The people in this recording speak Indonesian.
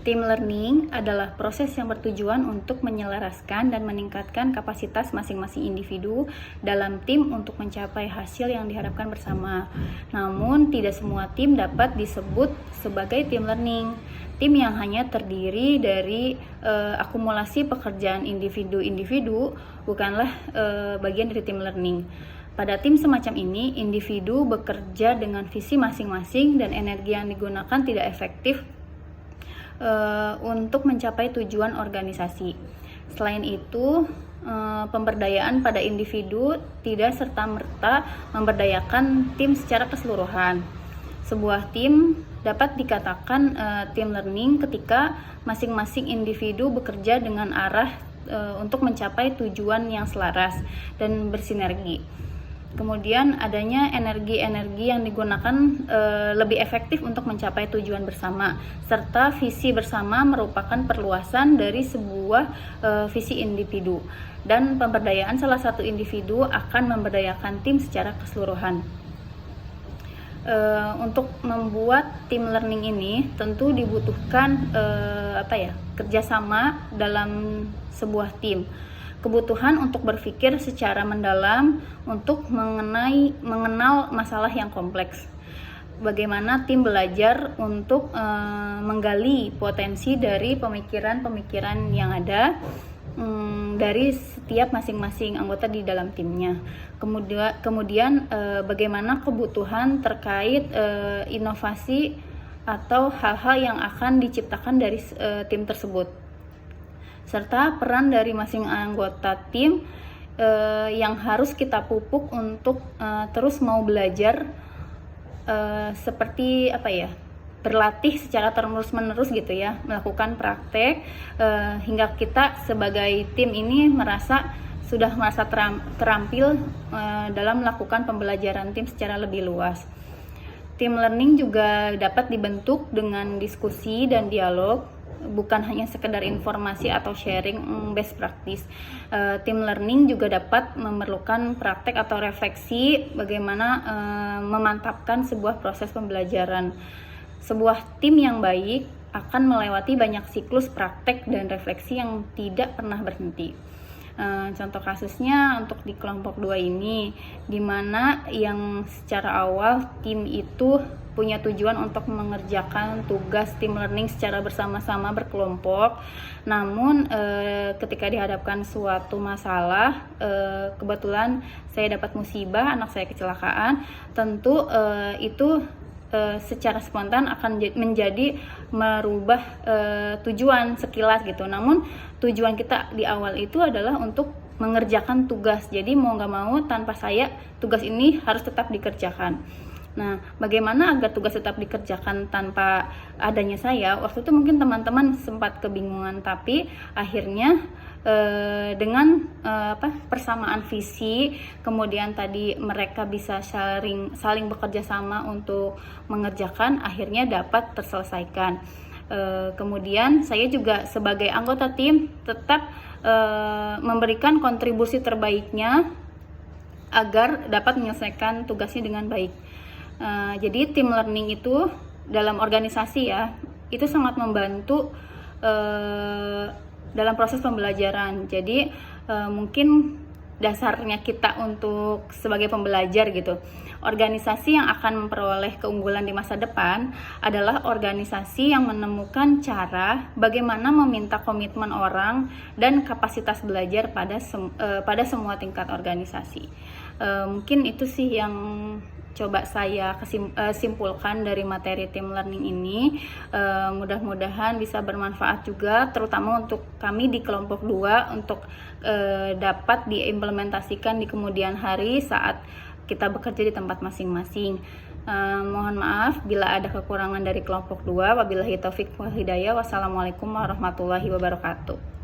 Team learning adalah proses yang bertujuan untuk menyelaraskan dan meningkatkan kapasitas masing-masing individu dalam tim untuk mencapai hasil yang diharapkan bersama. Namun, tidak semua tim dapat disebut sebagai team learning. Tim yang hanya terdiri dari akumulasi pekerjaan individu-individu bukanlah bagian dari team learning. Pada tim semacam ini, individu bekerja dengan visi masing-masing dan energi yang digunakan tidak efektif untuk mencapai tujuan organisasi. Selain itu, pemberdayaan pada individu tidak serta-merta memberdayakan tim secara keseluruhan. Sebuah tim dapat dikatakan team learning ketika masing-masing individu bekerja dengan arah untuk mencapai tujuan yang selaras dan bersinergi. Kemudian adanya energi-energi yang digunakan lebih efektif untuk mencapai tujuan bersama, serta visi bersama merupakan perluasan dari sebuah visi individu, dan pemberdayaan salah satu individu akan memberdayakan tim secara keseluruhan. Untuk membuat team learning ini tentu dibutuhkan kerjasama dalam sebuah tim. Kebutuhan untuk berpikir secara mendalam untuk mengenal masalah yang kompleks. Bagaimana tim belajar untuk menggali potensi dari pemikiran-pemikiran yang ada dari setiap masing-masing anggota di dalam timnya. Kemudian bagaimana kebutuhan terkait inovasi atau hal-hal yang akan diciptakan dari tim tersebut, serta peran dari masing anggota tim yang harus kita pupuk untuk terus mau belajar, seperti berlatih secara terus-menerus gitu ya, melakukan praktek hingga kita sebagai tim ini sudah merasa terampil dalam melakukan pembelajaran tim secara lebih luas. Team learning juga dapat dibentuk dengan diskusi dan dialog, bukan hanya sekedar informasi atau sharing best practice. Team learning juga dapat memerlukan praktek atau refleksi bagaimana memantapkan sebuah proses pembelajaran. Sebuah tim yang baik akan melewati banyak siklus praktek dan refleksi yang tidak pernah berhenti. Contoh kasusnya untuk di kelompok 2 ini, di mana yang secara awal tim itu punya tujuan untuk mengerjakan tugas team learning secara bersama-sama berkelompok. Namun ketika dihadapkan suatu masalah, kebetulan saya dapat musibah, anak saya kecelakaan, tentu itu secara spontan akan menjadi merubah tujuan sekilas gitu. Namun tujuan kita di awal itu adalah untuk mengerjakan tugas. Jadi mau nggak mau tanpa saya tugas ini harus tetap dikerjakan. Nah, bagaimana agar tugas tetap dikerjakan tanpa adanya saya? Waktu itu mungkin teman-teman sempat kebingungan, tapi akhirnya dengan persamaan visi, kemudian tadi mereka bisa saling bekerja sama untuk mengerjakan, akhirnya dapat terselesaikan. Kemudian saya juga sebagai anggota tim tetap memberikan kontribusi terbaiknya agar dapat menyelesaikan tugasnya dengan baik. Jadi team learning itu dalam organisasi ya, itu sangat membantu dalam proses pembelajaran. Jadi mungkin dasarnya kita untuk sebagai pembelajar gitu. Organisasi yang akan memperoleh keunggulan di masa depan adalah organisasi yang menemukan cara bagaimana meminta komitmen orang dan kapasitas belajar pada semua tingkat organisasi. Mungkin itu sih yang coba saya simpulkan dari materi team learning ini. Mudah-mudahan bisa bermanfaat juga, terutama untuk kami di kelompok 2 untuk dapat diimplementasikan di kemudian hari saat kita bekerja di tempat masing-masing. Mohon maaf bila ada kekurangan dari kelompok 2. Wabillahi taufik wal hidayah. Wassalamualaikum warahmatullahi wabarakatuh.